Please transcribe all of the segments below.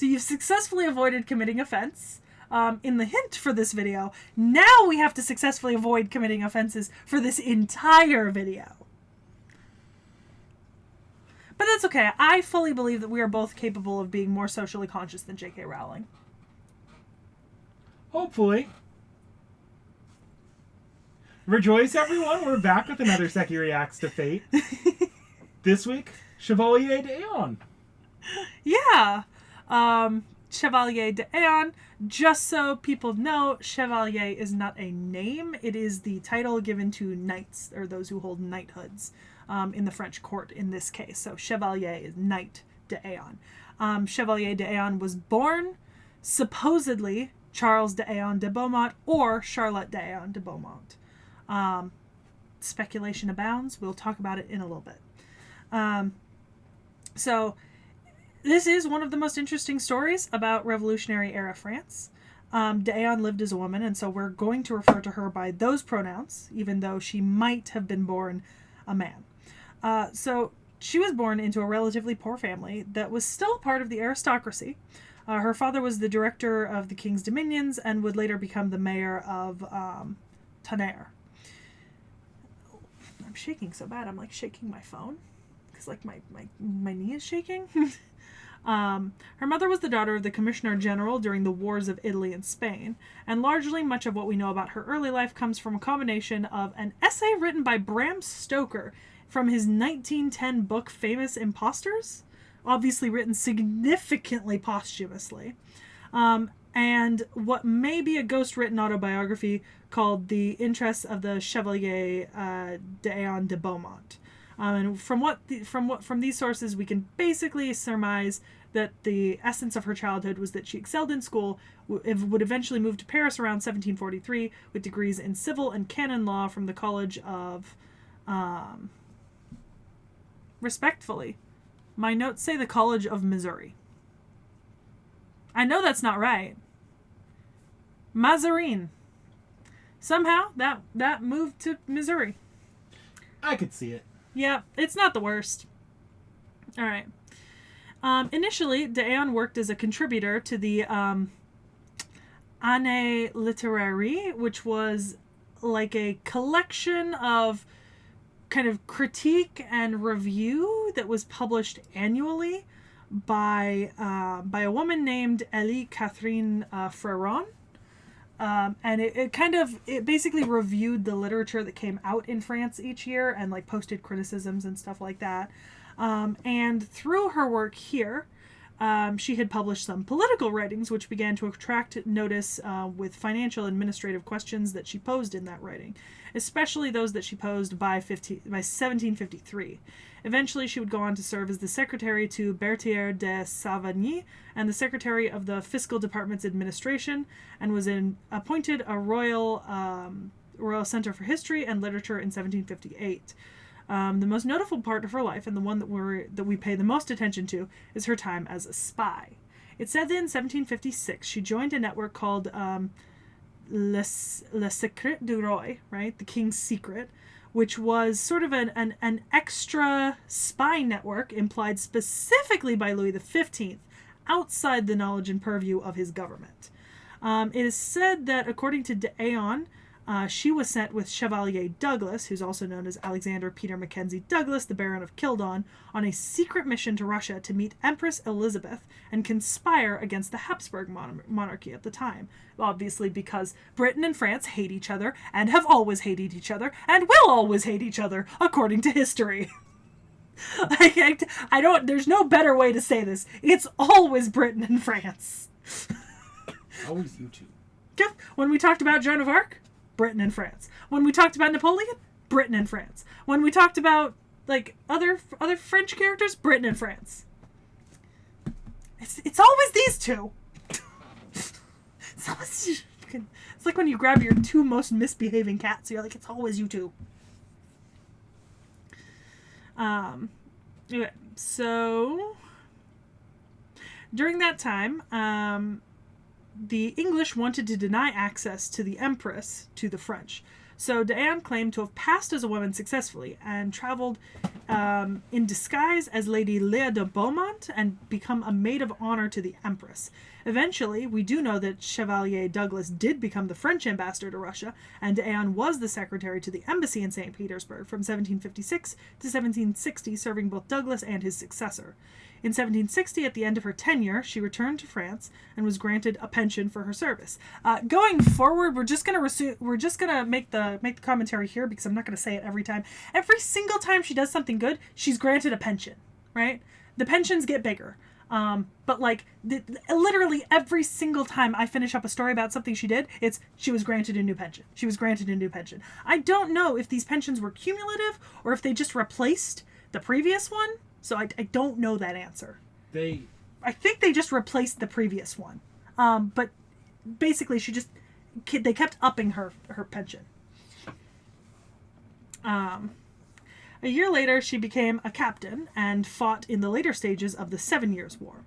So you've successfully avoided committing offense. In the hint for this video, now we have to successfully avoid committing offenses for this entire video. But that's okay. I fully believe that we are both capable of being more socially conscious than J.K. Rowling. Hopefully. Rejoice, everyone. We're back with another Sekhie Reacts to Fate. This week, Chevalier d'Eon. Yeah. Chevalier d'Eon. Just so people know, Chevalier is not a name. It is the title given to knights, or those who hold knighthoods, in the French court in this case. So Chevalier is Knight d'Eon. Chevalier d'Eon was born, supposedly, Charles d'Eon de Beaumont or Charlotte d'Eon de Beaumont. Speculation abounds. We'll talk about it in a little bit. So this is one of the most interesting stories about Revolutionary era France. D'Eon lived as a woman, and so we're going to refer to her by those pronouns, even though she might have been born a man. So she was born into a relatively poor family that was still part of the aristocracy. Her father was the director of the king's dominions and would later become the mayor of Tonnerre. I'm shaking so bad. I'm like shaking my phone because like my knee is shaking. Her mother was the daughter of the Commissioner General during the wars of Italy and Spain, and largely much of what we know about her early life comes from a combination of an essay written by Bram Stoker from his 1910 book Famous Impostors, obviously written significantly posthumously, and what may be a ghost-written autobiography called The Interests of the Chevalier d'Eon de Beaumont. And from these sources, we can basically surmise that the essence of her childhood was that she excelled in school, would eventually move to Paris around 1743 with degrees in civil and canon law from the College of, respectfully, my notes say the College of Missouri. I know that's not right. Mazarin. Somehow that moved to Missouri. I could see it. Yeah, it's not the worst. All right. Initially, d'Eon worked as a contributor to the Année Littéraire, which was like a collection of kind of critique and review that was published annually by a woman named Elie Catherine Freron. And it basically reviewed the literature that came out in France each year and like posted criticisms and stuff like that. And through her work here, she had published some political writings which began to attract notice with financial administrative questions that she posed in that writing, especially those that she posed by 1753. Eventually, she would go on to serve as the secretary to Berthier de Savigny and the secretary of the fiscal department's administration, and was appointed a Royal Center for History and Literature in 1758. The most notable part of her life, and the one that we pay the most attention to, is her time as a spy. It said that in 1756 she joined a network called Le Secret du Roi, right, the King's Secret, which was sort of an extra spy network implied specifically by Louis XV, outside the knowledge and purview of his government. It is said that, according to d'Eon, she was sent with Chevalier Douglas, who's also known as Alexander Peter Mackenzie Douglas, the Baron of Kildon, on a secret mission to Russia to meet Empress Elizabeth and conspire against the Habsburg monarchy at the time. Obviously because Britain and France hate each other and have always hated each other and will always hate each other, according to history. There's no better way to say this. It's always Britain and France. Always you two. When we talked about Joan of Arc, Britain and France. When we talked about Napoleon, Britain and France. When we talked about like other French characters, Britain and France. It's always these two. It's like when you grab your two most misbehaving cats. You're like, it's always you two. Okay, so during that time, the English wanted to deny access to the Empress to the French. So d'Eon claimed to have passed as a woman successfully and traveled in disguise as Lady Leah de Beaumont and become a maid of honor to the Empress. Eventually, we do know that Chevalier Douglas did become the French ambassador to Russia, and D'Eon was the secretary to the embassy in St. Petersburg from 1756 to 1760, serving both Douglas and his successor. In 1760, at the end of her tenure, she returned to France and was granted a pension for her service. Going forward, we're just gonna make the commentary here because I'm not gonna say it every time. Every single time she does something good, she's granted a pension, right? The pensions get bigger. But like literally every single time I finish up a story about something she did, it's she was granted a new pension. She was granted a new pension. I don't know if these pensions were cumulative or if they just replaced the previous one. So I don't know that answer. I think they just replaced the previous one. But basically they kept upping her pension. A year later, she became a captain and fought in the later stages of the 7 Years' War.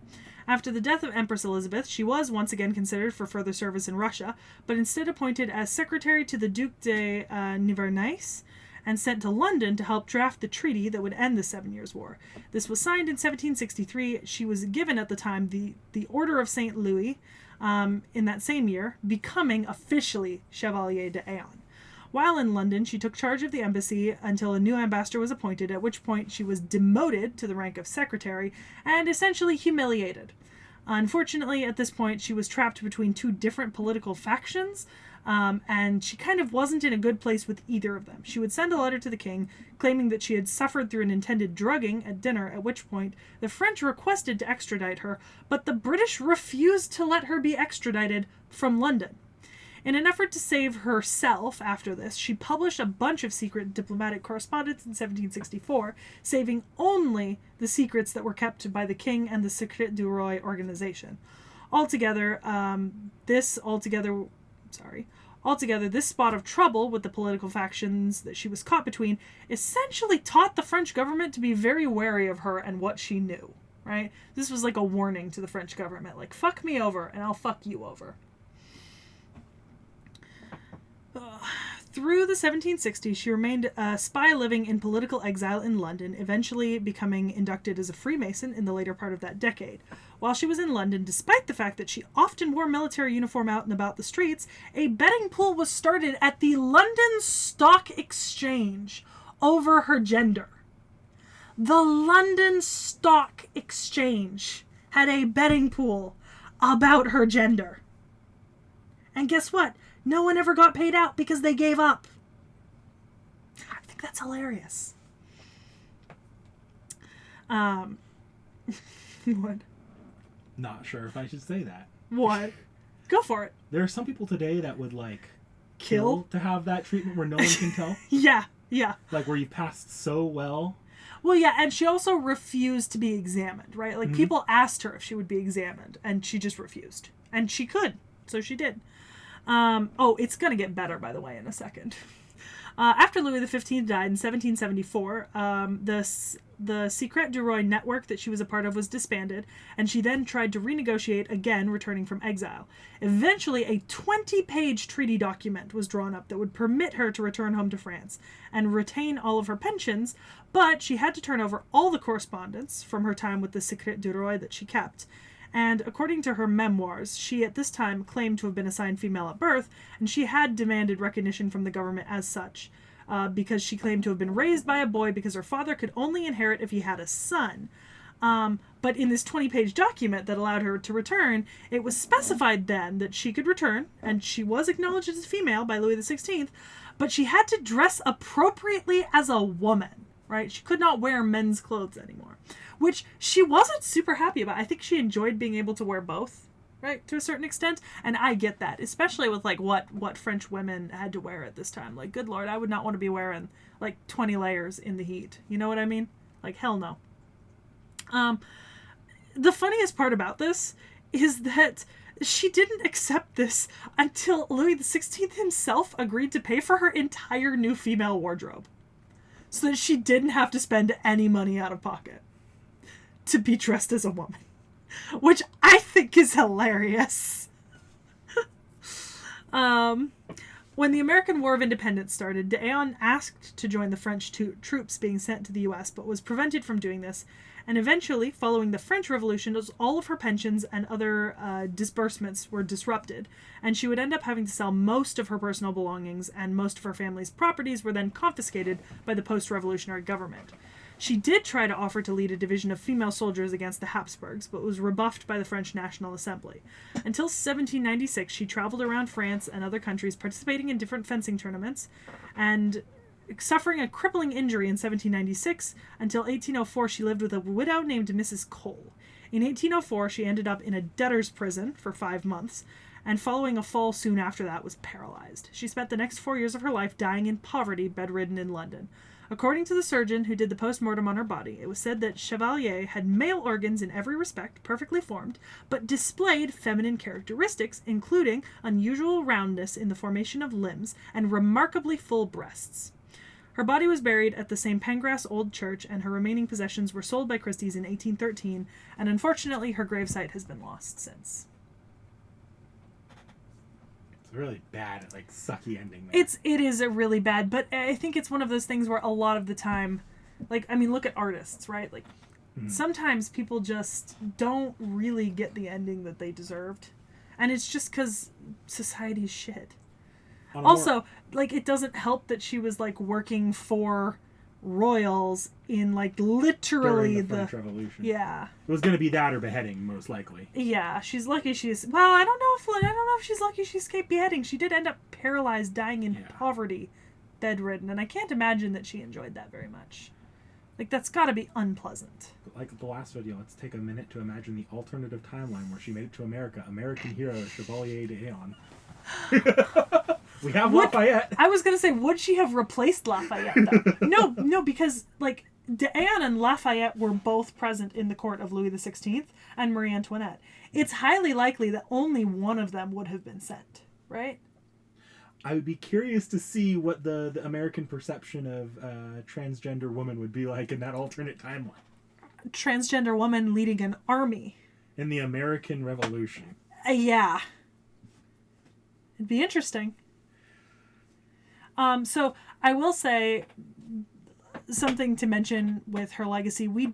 After the death of Empress Elizabeth, she was once again considered for further service in Russia, but instead appointed as secretary to the Duc de Nivernais and sent to London to help draft the treaty that would end the 7 Years' War. This was signed in 1763. She was given at the time the Order of St. Louis in that same year, becoming officially Chevalier d'Eon. While in London, she took charge of the embassy until a new ambassador was appointed, at which point she was demoted to the rank of secretary and essentially humiliated. Unfortunately, at this point, she was trapped between two different political factions, and she kind of wasn't in a good place with either of them. She would send a letter to the king claiming that she had suffered through an intended drugging at dinner, at which point the French requested to extradite her, but the British refused to let her be extradited from London. In an effort to save herself after this, she published a bunch of secret diplomatic correspondence in 1764, saving only the secrets that were kept by the king and the Secret du Roi organization. Altogether, this spot of trouble with the political factions that she was caught between essentially taught the French government to be very wary of her and what she knew, right? This was like a warning to the French government, like, fuck me over and I'll fuck you over. Through the 1760s, she remained a spy living in political exile in London, eventually becoming inducted as a Freemason in the later part of that decade. While she was in London, despite the fact that she often wore military uniform out and about the streets, a betting pool was started at the London Stock Exchange over her gender. The London Stock Exchange had a betting pool about her gender. And guess what? No one ever got paid out because they gave up. I think that's hilarious. What? Not sure if I should say that. What? Go for it. There are some people today that would, like, Kill to have that treatment where no one can tell. Yeah. Like, where you passed so well. Well, yeah, and she also refused to be examined, right? Like, people asked her if she would be examined, and she just refused. And she could, so she did. It's going to get better, by the way, in a second. After Louis XV died in 1774, the Secret du Roi network that she was a part of was disbanded, and she then tried to renegotiate again, returning from exile. Eventually, a 20-page treaty document was drawn up that would permit her to return home to France and retain all of her pensions, but she had to turn over all the correspondence from her time with the Secret du Roi that she kept. And according to her memoirs, she at this time claimed to have been assigned female at birth, and she had demanded recognition from the government as such, because she claimed to have been raised by a boy because her father could only inherit if he had a son. But in this 20-page document that allowed her to return, it was specified then that she could return, and she was acknowledged as a female by Louis XVI, but she had to dress appropriately as a woman, right? She could not wear men's clothes anymore. Which she wasn't super happy about. I think she enjoyed being able to wear both, right, to a certain extent. And I get that, especially with, like, what French women had to wear at this time. Like, good Lord, I would not want to be wearing, like, 20 layers in the heat. You know what I mean? Like, hell no. The funniest part about this is that she didn't accept this until Louis XVI himself agreed to pay for her entire new female wardrobe. So that she didn't have to spend any money out of pocket to be dressed as a woman, which I think is hilarious. When the American War of Independence started, d'Eon asked to join the French troops being sent to the U.S., but was prevented from doing this. And eventually, following the French Revolution, all of her pensions and other disbursements were disrupted, and she would end up having to sell most of her personal belongings, and most of her family's properties were then confiscated by the post-revolutionary government. She did try to offer to lead a division of female soldiers against the Habsburgs, but was rebuffed by the French National Assembly. Until 1796, she traveled around France and other countries, participating in different fencing tournaments, and suffering a crippling injury in 1796. Until 1804, she lived with a widow named Mrs. Cole. In 1804, she ended up in a debtor's prison for 5 months, and following a fall soon after that, was paralyzed. She spent the next 4 years of her life dying in poverty, bedridden in London. According to the surgeon who did the post-mortem on her body, it was said that Chevalier had male organs in every respect, perfectly formed, but displayed feminine characteristics, including unusual roundness in the formation of limbs and remarkably full breasts. Her body was buried at the St. Pancras Old Church, and her remaining possessions were sold by Christie's in 1813, and unfortunately her gravesite has been lost since. Really bad, like sucky ending there. It is a really bad, but I think it's one of those things where a lot of the time, like, I mean, look at artists, right? Like, sometimes people just don't really get the ending that they deserved, and it's just because society's shit. Also, like, it doesn't help that she was like working for royals in like literally during the French Revolution. Yeah, it was going to be that or beheading, most likely. Yeah, she's lucky I don't know if she's lucky she escaped beheading. She did end up paralyzed, dying in poverty, bedridden, and I can't imagine that she enjoyed that very much. Like, that's got to be unpleasant. Like the last video, let's take a minute to imagine the alternative timeline where she made it to America. American hero Chevalier d'Eon. We have Lafayette. I was going to say, would she have replaced Lafayette, though? No, because, like, d'Eon and Lafayette were both present in the court of Louis XVI and Marie Antoinette. It's highly likely that only one of them would have been sent, right? I would be curious to see what the American perception of transgender woman would be like in that alternate timeline. Transgender woman leading an army. In the American Revolution. Yeah. It'd be interesting. So I will say something to mention with her legacy. We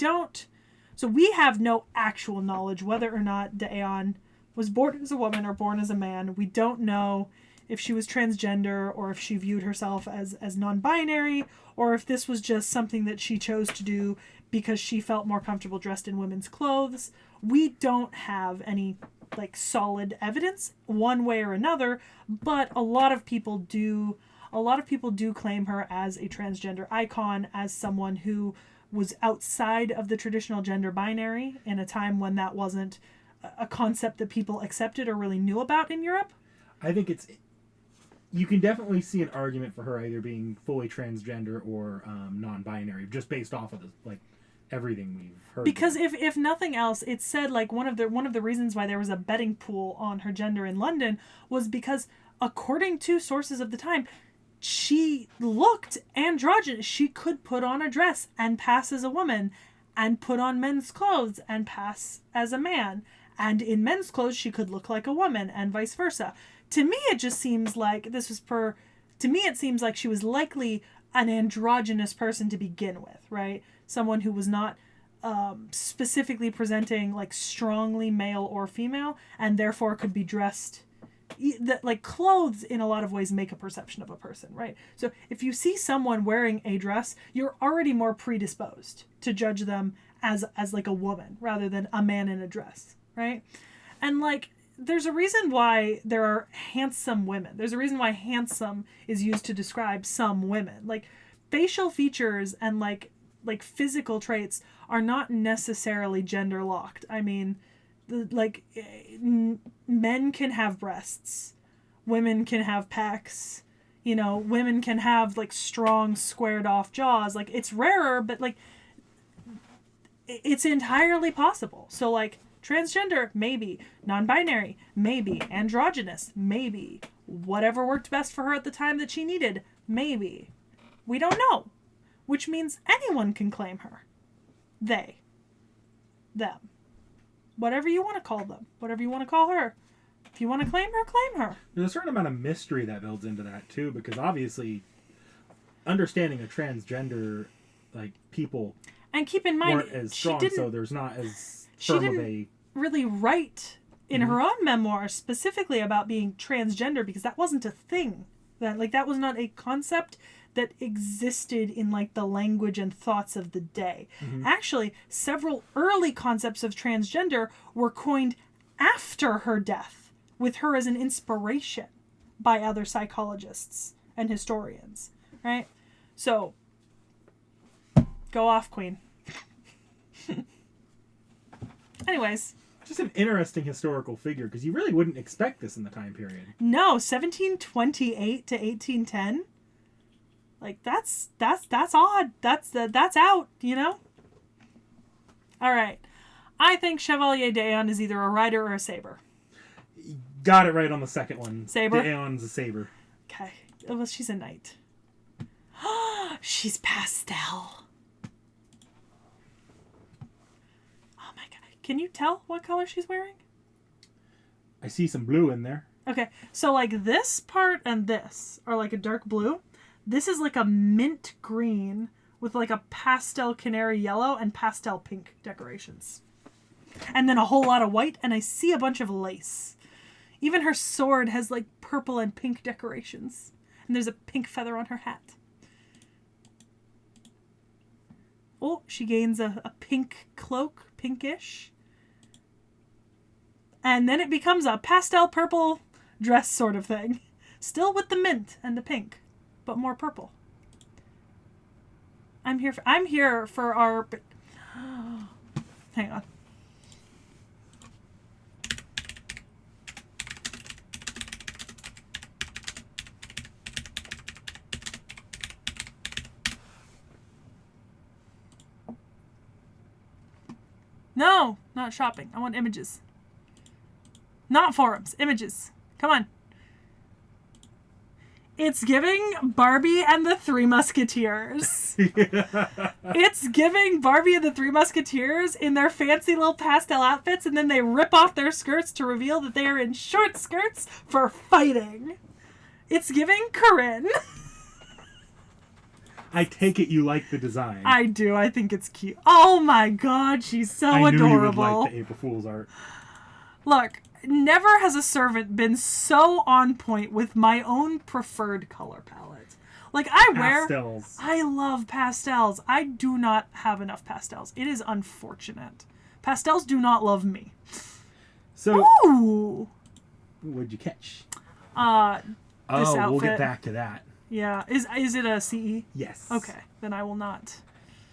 have no actual knowledge whether or not d'Eon was born as a woman or born as a man. We don't know if she was transgender or if she viewed herself as non-binary, or if this was just something that she chose to do because she felt more comfortable dressed in women's clothes. We don't have any like solid evidence one way or another, but a lot of people do claim her as a transgender icon, as someone who was outside of the traditional gender binary in a time when that wasn't a concept that people accepted or really knew about in Europe. I think you can definitely see an argument for her either being fully transgender or non-binary, just based off of everything we've heard. Because if nothing else, it said like one of the reasons why there was a betting pool on her gender in London was because, according to sources of the time, she looked androgynous. She could put on a dress and pass as a woman, and put on men's clothes and pass as a man. And in men's clothes, she could look like a woman, and vice versa. To me, it just seems like it seems like she was likely an androgynous person to begin with, right? Someone who was not specifically presenting like strongly male or female, and therefore could be dressed. That like clothes in a lot of ways make a perception of a person, right? So if you see someone wearing a dress, you're already more predisposed to judge them as like a woman rather than a man in a dress, right? And like there's a reason why there are handsome women. There's a reason why handsome is used to describe some women. Like facial features and like physical traits are not necessarily gender locked. I mean, men can have breasts, women can have pecs, women can have like strong squared off jaws. Like it's rarer, but like it's entirely possible. So like transgender, maybe. Non-binary, maybe. Androgynous, maybe. Whatever worked best for her at the time that she needed, maybe. We don't know. Which means anyone can claim her. They. Them. Whatever you want to call them. Whatever you want to call her. If you want to claim her, claim her. There's a certain amount of mystery that builds into that too, because obviously, understanding a transgender like people and keep in mind weren't as strong, so there's not as she firm didn't of a really write in her own memoir specifically about being transgender, because that wasn't a thing. That was not a concept that existed in like the language and thoughts of the day. Actually, several early concepts of transgender were coined after her death, with her as an inspiration by other psychologists and historians, right? So, go off, Queen. Anyways. Just an interesting historical figure, because you really wouldn't expect this in the time period. No, 1728 to 1810. Like, that's odd. That's out, you know? All right. I think Chevalier d'Eon is either a rider or a saber. Got it right on the second one. Saber? D'Eon's a saber. Okay. Well, she's a knight. She's pastel. Oh my god. Can you tell what color she's wearing? I see some blue in there. Okay. So, like, this part and this are like a dark blue. This is like a mint green with like a pastel canary yellow and pastel pink decorations. And then a whole lot of white, and I see a bunch of lace. Even her sword has like purple and pink decorations. And there's a pink feather on her hat. Oh, she gains a pink cloak, pinkish. And then it becomes a pastel purple dress sort of thing. Still with the mint and the pink, but more purple. I'm here for our... Hang on. No, not shopping. I want images. Not forums, images. Come on. It's giving Barbie and the Three Musketeers. It's giving Barbie and the Three Musketeers in their fancy little pastel outfits, and then they rip off their skirts to reveal that they are in short skirts for fighting. It's giving Corinne. I take it you like the design. I do. I think it's cute. Oh my god, she's so adorable. I knew you would like the April Fool's art. Look, never has a servant been so on point with my own preferred color palette. Like, Pastels. I love pastels. I do not have enough pastels. It is unfortunate. Pastels do not love me. So, ooh! What'd you catch? This outfit. We'll get back to that. Yeah. Is it a CE? Yes. Okay. Then I will not.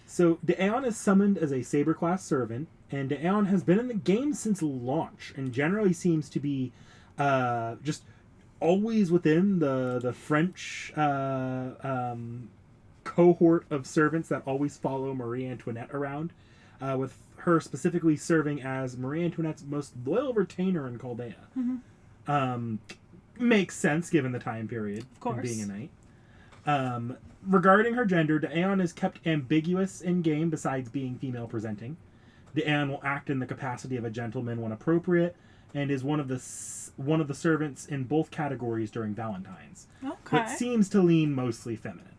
So, D'Eon is summoned as a Saber class servant, and D'Eon has been in the game since launch, and generally seems to be just always within the French cohort of servants that always follow Marie Antoinette around, with her specifically serving as Marie Antoinette's most loyal retainer in Chaldea. Mm-hmm. Makes sense given the time period, of course, and being a knight. Regarding her gender, D'Eon is kept ambiguous in-game besides being female-presenting. D'Eon will act in the capacity of a gentleman when appropriate, and is one of the servants in both categories during Valentine's. Okay. But seems to lean mostly feminine.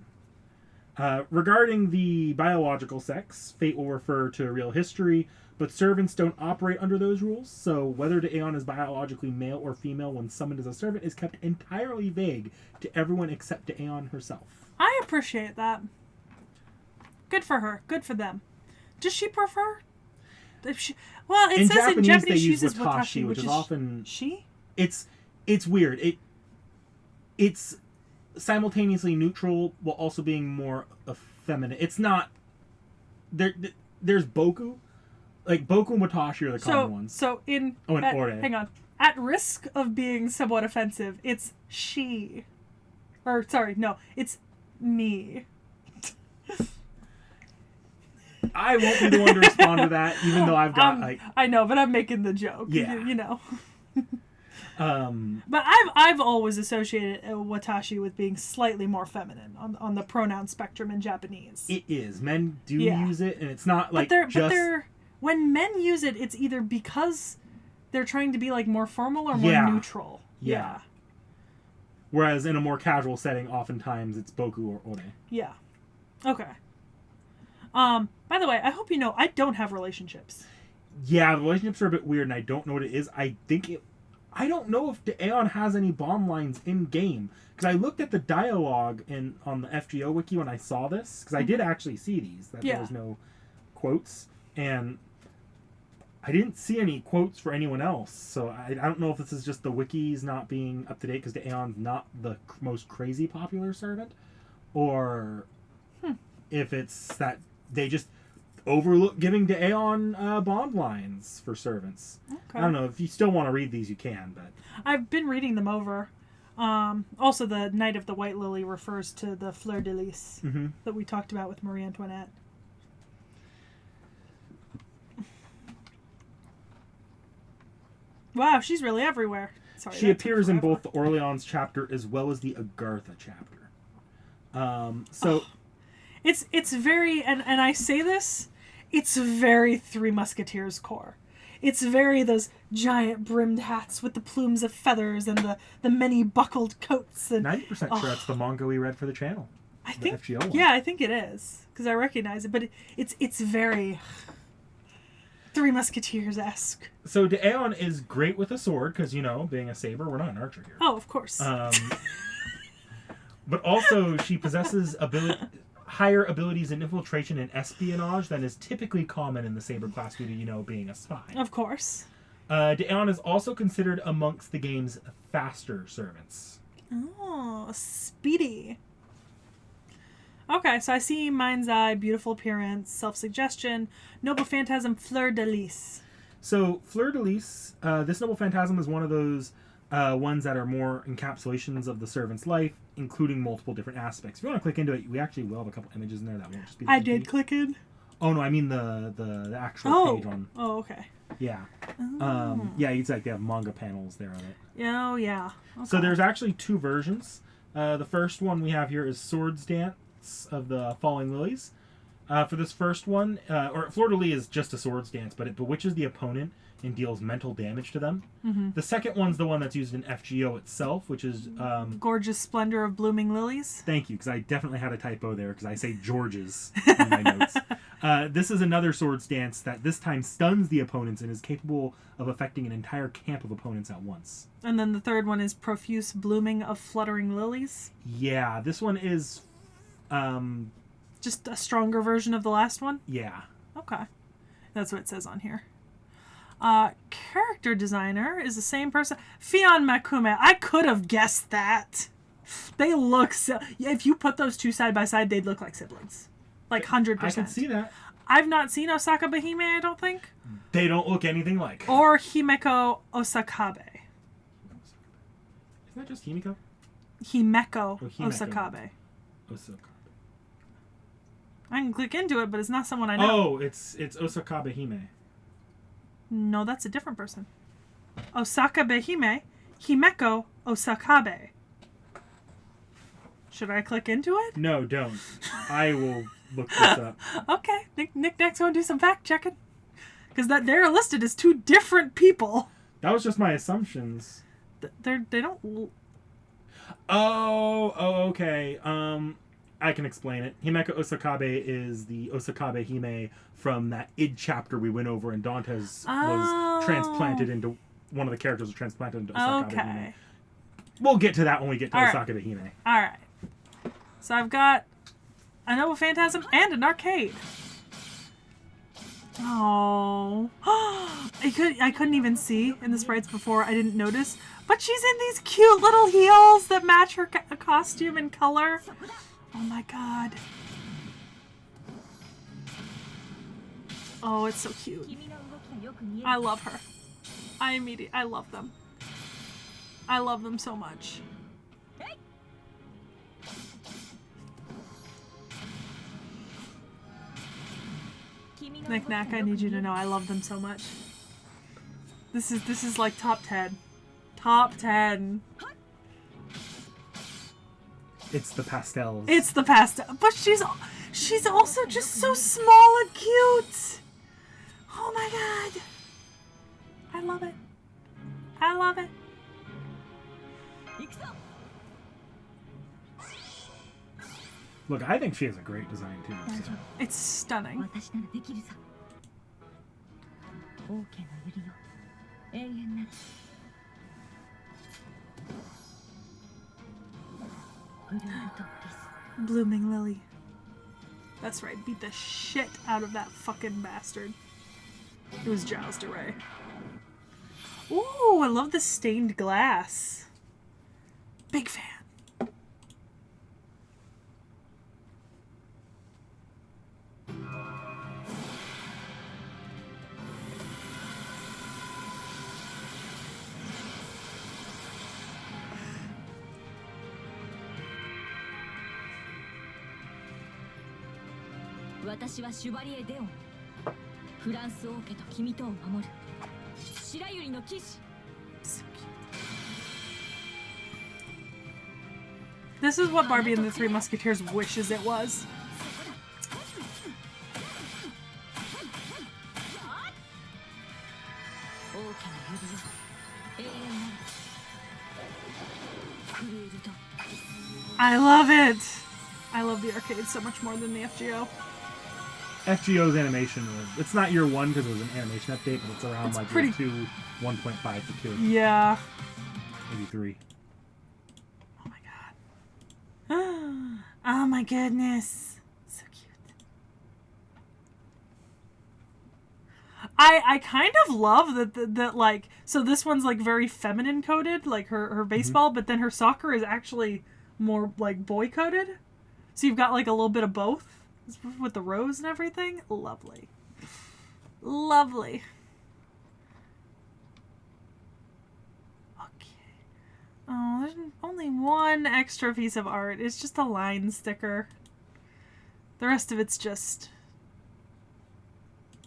Regarding the biological sex, fate will refer to real history, but servants don't operate under those rules, so whether D'Eon is biologically male or female when summoned as a servant is kept entirely vague to everyone except D'Eon herself. I appreciate that. Good for her. Good for them. Does she prefer? Well, it says in Japanese she uses watashi, which is often... She? It's weird. It's simultaneously neutral while also being more effeminate. It's not... There's boku. Like, boku and watashi are the common ones. So in... Oh, and ore. Hang on. At risk of being somewhat offensive, it's she. Or, sorry, no. It's me. I won't be the one to respond to that, even though I've got, I know, but I'm making the joke. Yeah. You know. But I've always associated watashi with being slightly more feminine on the pronoun spectrum in Japanese. It is. Men do use it, and it's not like but when men use it, it's either because they're trying to be like more formal or more neutral. Yeah. Whereas in a more casual setting, oftentimes it's boku or ore. Yeah. Okay. By the way, I hope you know I don't have relationships. Yeah, the relationships are a bit weird, and I don't know what it is. I don't know if Aeon has any bond lines in game, because I looked at the dialogue on the FGO wiki when I saw this, because I did actually see these. There was no quotes, and I didn't see any quotes for anyone else. So I don't know if this is just the wikis not being up to date because Aeon's not the most crazy popular servant, or if it's that they just overlook giving to Aeon bond lines for servants. Okay. I don't know. If you still want to read these, you can, but I've been reading them over. Also, the Knight of the White Lily refers to the Fleur de Lis that we talked about with Marie Antoinette. Wow, she's really everywhere. Sorry, she appears in both the Orleans chapter as well as the Agartha chapter. It's very, and I say this, it's very Three Musketeers core. It's very those giant brimmed hats with the plumes of feathers and the many buckled coats. And 90% sure that's the manga we read for the channel. I think, FGO one. Yeah, I think it is because I recognize it. But it's very Three Musketeers-esque. So Daeon is great with a sword because being a saber, we're not an archer here. Oh, of course. But also she possesses higher abilities in infiltration and espionage than is typically common in the saber class due to being a spy. Of course. Daeon is also considered amongst the game's faster servants. Oh, speedy. Okay, so I see Mind's Eye, beautiful appearance, self-suggestion, noble phantasm, Fleur de Lis. So Fleur de Lis, this noble phantasm is one of those ones that are more encapsulations of the servant's life, including multiple different aspects. If you want to click into it, we actually will have a couple images in there that won't just be. I did click in. Oh no, I mean the actual page on. Oh, okay. Yeah. Oh. Yeah, it's like they have manga panels there on it. Oh yeah. Okay. So there's actually two versions. The first one we have here is Swords Dance of the Falling Lilies. For this first one, or Fleur de Lis is just a swords dance, but it bewitches the opponent and deals mental damage to them. Mm-hmm. The second one's the one that's used in FGO itself, which is Gorgeous Splendor of Blooming Lilies. Thank you, because I definitely had a typo there because I say George's in my notes. This is another swords dance that this time stuns the opponents and is capable of affecting an entire camp of opponents at once. And then the third one is Profuse Blooming of Fluttering Lilies. Yeah, this one is just a stronger version of the last one? Yeah. Okay. That's what it says on here. Character designer is the same person. Fion Makume. I could have guessed that. They look so... If you put those two side by side, they'd look like siblings. Like 100%. I can see that. I've not seen Osaka Behime, I don't think. They don't look anything like. Or Himeko Osakabe. Isn't that just Himeko? Himeko Himeko. Osakabe. Osakabe. I can click into it, but it's not someone I know. Oh, it's Osakabe Hime. No, that's a different person. Osaka Behime, Himeko Osakabe. Should I click into it? No, don't. I will look this up. Okay, Nick next going to do some fact checking. Because they're listed as two different people. That was just my assumptions. They don't... Oh, okay. I can explain it. Himeko Osakabe is the Osakabe Hime from that id chapter we went over, and Dante's was transplanted into... One of the characters was transplanted into Osakabe Hime. We'll get to that when we get to Osakabe Hime. Alright. So I've got a Noble Phantasm and an arcade. Oh. I couldn't even see in the sprites before. I didn't notice. But she's in these cute little heels that match her costume and color. Oh my god. Oh, it's so cute. I love her. I love them. I love them so much. Knick-knack, I need you to know I love them so much. This is like top 10. Top 10. It's the pastels. It's the pastel. But she's also just so small and cute. Oh my god. I love it. I love it. Look, I think she has a great design too. So. It's stunning. Blooming lily. That's right, beat the shit out of that fucking bastard. It was Giles de Rais. Ooh, I love the stained glass. Big fan. Chevalier Deon. フランス王家と君とを守る白百合の騎士 This is what Barbie and the Three Musketeers wishes it was. I love it! I love the arcade so much more than the FGO. FGO's animation was, it's not year 1 because it was an animation update, but it's around it's like pretty... year 2, 1.5 to 2. Yeah. Maybe 3. Oh my god. Oh my goodness. So cute. I kind of love that like, so this one's like very feminine coded, like her baseball, but then her soccer is actually more like boy coded. So you've got like a little bit of both. With the rose and everything. Lovely. Lovely. Okay. Oh, there's only one extra piece of art. It's just a line sticker. The rest of it's just,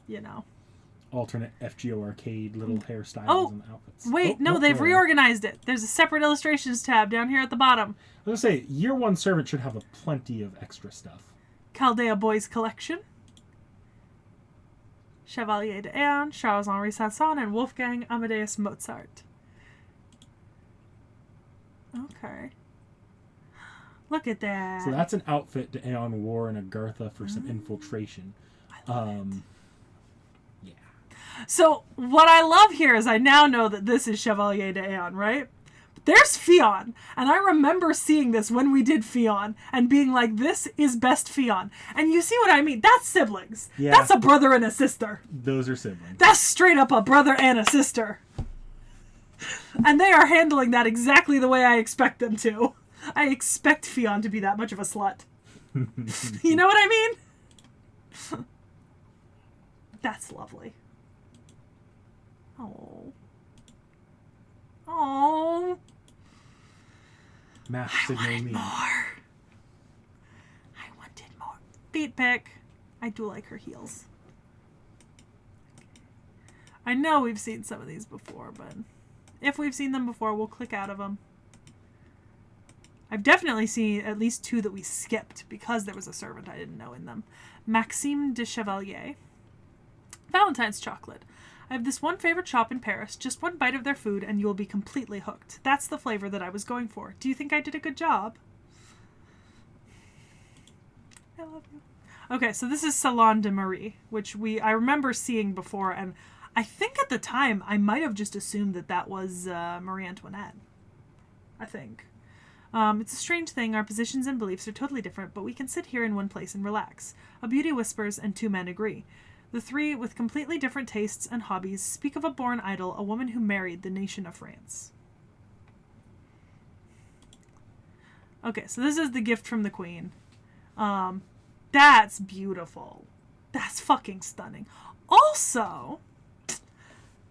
you know. Alternate FGO arcade little hairstyles and outfits. Wait, no, they've reorganized it. There's a separate illustrations tab down here at the bottom. I was going to say, year 1 servant should have plenty of extra stuff. Chaldea Boys Collection, Chevalier d'Eon, Charles-Henri Sanson, and Wolfgang Amadeus Mozart. Okay. Look at that. So that's an outfit d'Eon wore in Agartha for some infiltration. I love it. Yeah. So what I love here is I now know that this is Chevalier d'Eon, right? There's Fionn, and I remember seeing this when we did Fionn and being like, this is best Fionn. And you see what I mean? That's siblings. Yeah. That's a brother and a sister. Those are siblings. That's straight up a brother and a sister. And they are handling that exactly the way I expect them to. I expect Fionn to be that much of a slut. You know what I mean? That's lovely. Oh. Oh. Math I signaling wanted me. more. I wanted more. Beat pick. I do like her heels. I know we've seen some of these before, but if we've seen them before, we'll click out of them. I've definitely seen at least 2 that we skipped because there was a servant I didn't know in them. Maxime de Chevalier. Valentine's chocolate. I have this one favorite shop in Paris. Just one bite of their food and you will be completely hooked. That's the flavor that I was going for. Do you think I did a good job? I love you. Okay, so this is Salon de Marie, which I remember seeing before, and I think at the time I might have just assumed that was Marie Antoinette. I think. It's a strange thing. Our positions and beliefs are totally different, but we can sit here in one place and relax. A beauty whispers and 2 men agree. The 3, with completely different tastes and hobbies, speak of a born idol, a woman who married the nation of France. Okay, so this is the gift from the Queen. That's beautiful. That's fucking stunning. Also,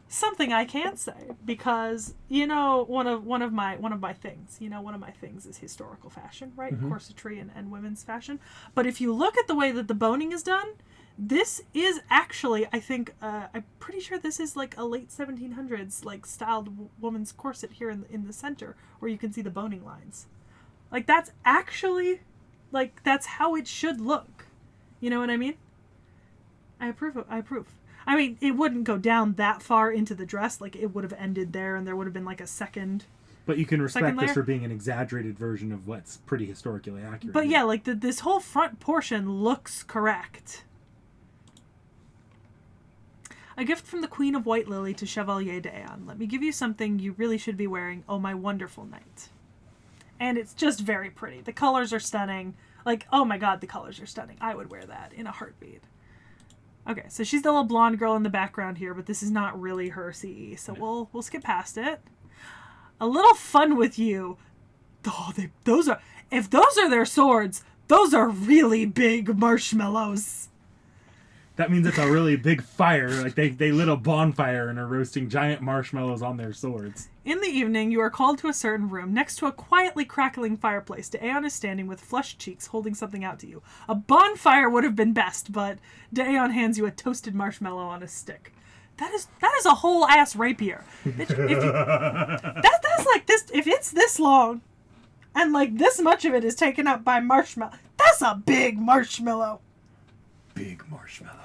something I can't say, because, you know, one of my things, one of my things is historical fashion, right? Mm-hmm. Corsetry and women's fashion. But if you look at the way that the boning is done, this is actually, I think, I'm pretty sure this is like a late 1700s, like, styled woman's corset here in the center, where you can see the boning lines. Like, that's actually, like, that's how it should look. You know what I mean? I approve. I mean, it wouldn't go down that far into the dress. Like, it would have ended there, and there would have been, like, a second... But you can respect Second this layer? for being an exaggerated version of what's pretty historically accurate. But yeah, like, this whole front portion looks correct. A gift from the Queen of White Lily to Chevalier d'Eon. Let me give you something you really should be wearing, oh my wonderful knight. And it's just very pretty. The colors are stunning. Like, oh my god, the colors are stunning. I would wear that in a heartbeat. Okay, so she's the little blonde girl in the background here, but this is not really her CE, so we'll skip past it. A little fun with you. Oh, if those are their swords, those are really big marshmallows. That means it's a really big fire. Like they lit a bonfire and are roasting giant marshmallows on their swords. In the evening, you are called to a certain room. Next to a quietly crackling fireplace, d'Eon is standing with flushed cheeks, holding something out to you. A bonfire would have been best, but d'Eon hands you a toasted marshmallow on a stick. That is a whole ass rapier. That's like this. If it's this long, and like this much of it is taken up by marshmallow, that's a big marshmallow. Big marshmallow.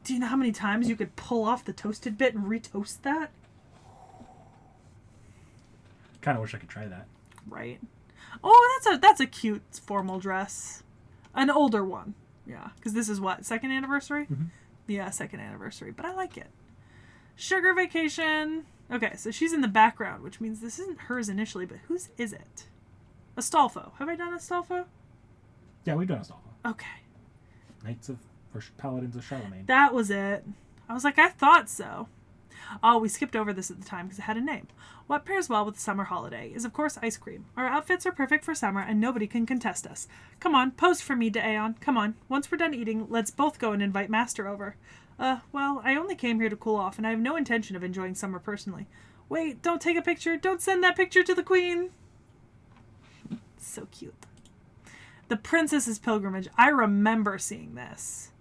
Do you know how many times you could pull off the toasted bit and retoast that? Kind of wish I could try that. Right. Oh, that's a cute formal dress. An older one. Yeah, because this is what, second anniversary? Mm-hmm. Yeah, second anniversary, but I like it. Sugar Vacation. Okay, so she's in the background, which means this isn't hers initially, but whose is it? Astolfo. Have I done Astolfo? Yeah, we've done Astolfo. Okay. Knights of, or Paladins of Charlemagne. That was it. I was like, I thought so. Oh, we skipped over this at the time because it had a name. What pairs well with the summer holiday is, of course, ice cream. Our outfits are perfect for summer, and nobody can contest us. Come on, pose for me, d'Eon. Come on. Once we're done eating, let's both go and invite Master over. Well, I only came here to cool off, and I have no intention of enjoying summer personally. Wait, don't take a picture. Don't send that picture to the Queen. So cute. The Princess's Pilgrimage. I remember seeing this.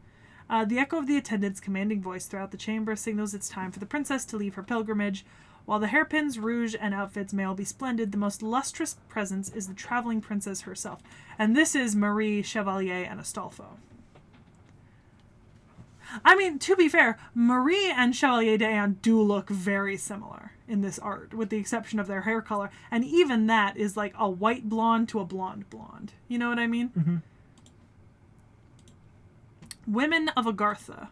The echo of the attendant's commanding voice throughout the chamber signals it's time for the princess to leave her pilgrimage. While the hairpins, rouge, and outfits may all be splendid, the most lustrous presence is the traveling princess herself. And this is Marie, Chevalier, and Astolfo. I mean, to be fair, Marie and Chevalier d'Eon do look very similar in this art, with the exception of their hair color. And even that is like a white blonde to a blonde blonde. You know what I mean? Mm-hmm. Women of Agartha.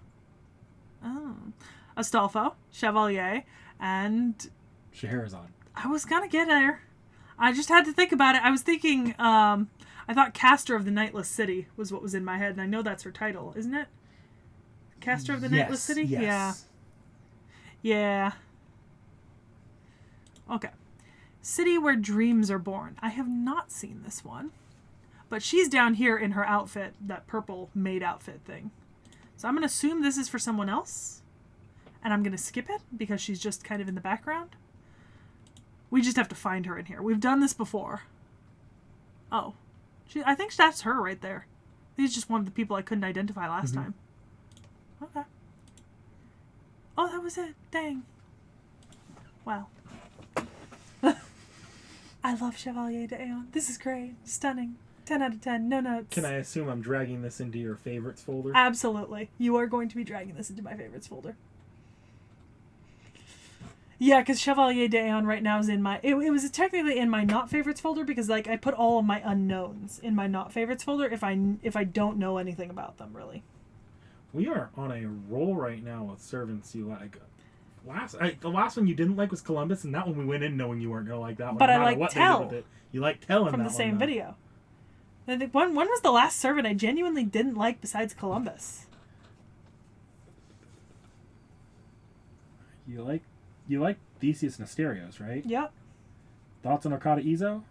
Oh. Astolfo, Chevalier, and... Scheherazade. I was gonna get there. I just had to think about it. I was thinking, I thought Caster of the Nightless City was what was in my head, and I know that's her title, isn't it? Caster of the Nightless City? Yes. Yeah. Okay. City Where Dreams Are Born. I have not seen this one. But she's down here in her outfit, that purple maid outfit thing. So I'm going to assume this is for someone else. And I'm going to skip it because she's just kind of in the background. We just have to find her in here. We've done this before. Oh. I think that's her right there. He's just one of the people I couldn't identify last time. Okay. Oh, that was it. Dang. Wow. I love Chevalier d'Eon. This is great. Stunning. 10 out of 10. No notes. Can I assume I'm dragging this into your favorites folder? Absolutely. You are going to be dragging this into my favorites folder. Yeah, because Chevalier d'Eon right now is in my... It was technically in my not favorites folder because like I put all of my unknowns in my not favorites folder if I don't know anything about them, really. We are on a roll right now with servants you like. The last one you didn't like was Columbus, and that one we went in knowing you weren't going to like that one. But no I matter like what they Tell. did with it. You like Tell in From that the same one, though. video. I think when was the last servant I genuinely didn't like besides Columbus? You like Theseus and Asterios, right? Yep. Thoughts on Okada Izo?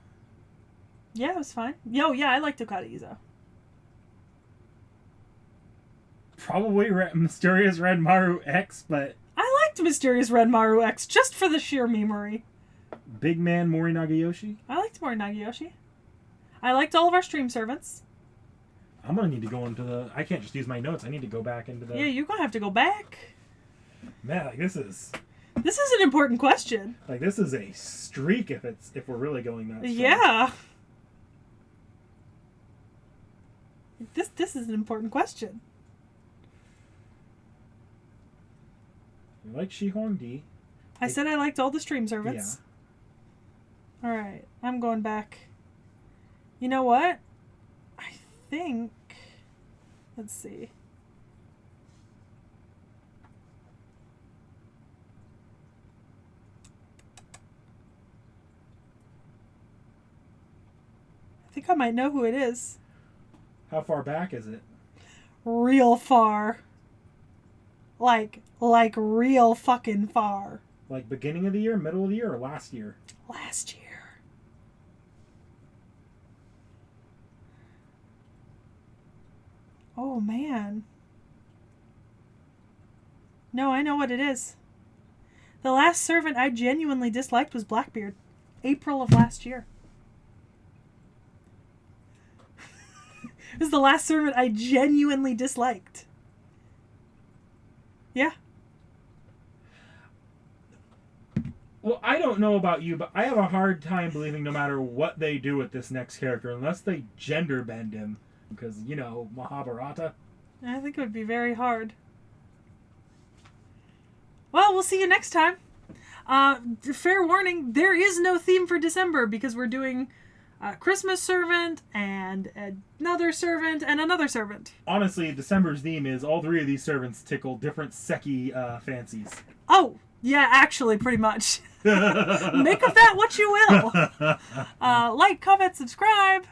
Yeah, it was fine. Yeah, I liked Okada Izo. Probably Mysterious Red Maru X, but... I liked Mysterious Red Maru X just for the sheer memery. Big Man Mori Nagayoshi? I liked Mori Nagayoshi. I liked all of our stream servants. I'm going to need to go into the... I can't just use my notes. I need to go back into the... Yeah, you're going to have to go back. Man, like, this is an important question. Like, this is a streak if we're really going that strong. Yeah. This is an important question. We like Shi Huangdi. I said I liked all the stream servants. Yeah. All right, I'm going back. You know what? I think... Let's see. I think I might know who it is. How far back is it? Real far. Like real fucking far. Like beginning of the year, middle of the year, or last year? Last year. Oh, man. No, I know what it is. The last servant I genuinely disliked was Blackbeard. April of last year. It was the last servant I genuinely disliked. Yeah. Well, I don't know about you, but I have a hard time believing no matter what they do with this next character, unless they gender bend him, because, you know, Mahabharata. I think it would be very hard. Well, we'll see you next time. Fair warning, there is no theme for December because we're doing Christmas servant and another servant and another servant. Honestly, December's theme is all three of these servants tickle different Sekhie fancies. Oh, yeah, actually, pretty much. Make of that what you will. Like, comment, subscribe.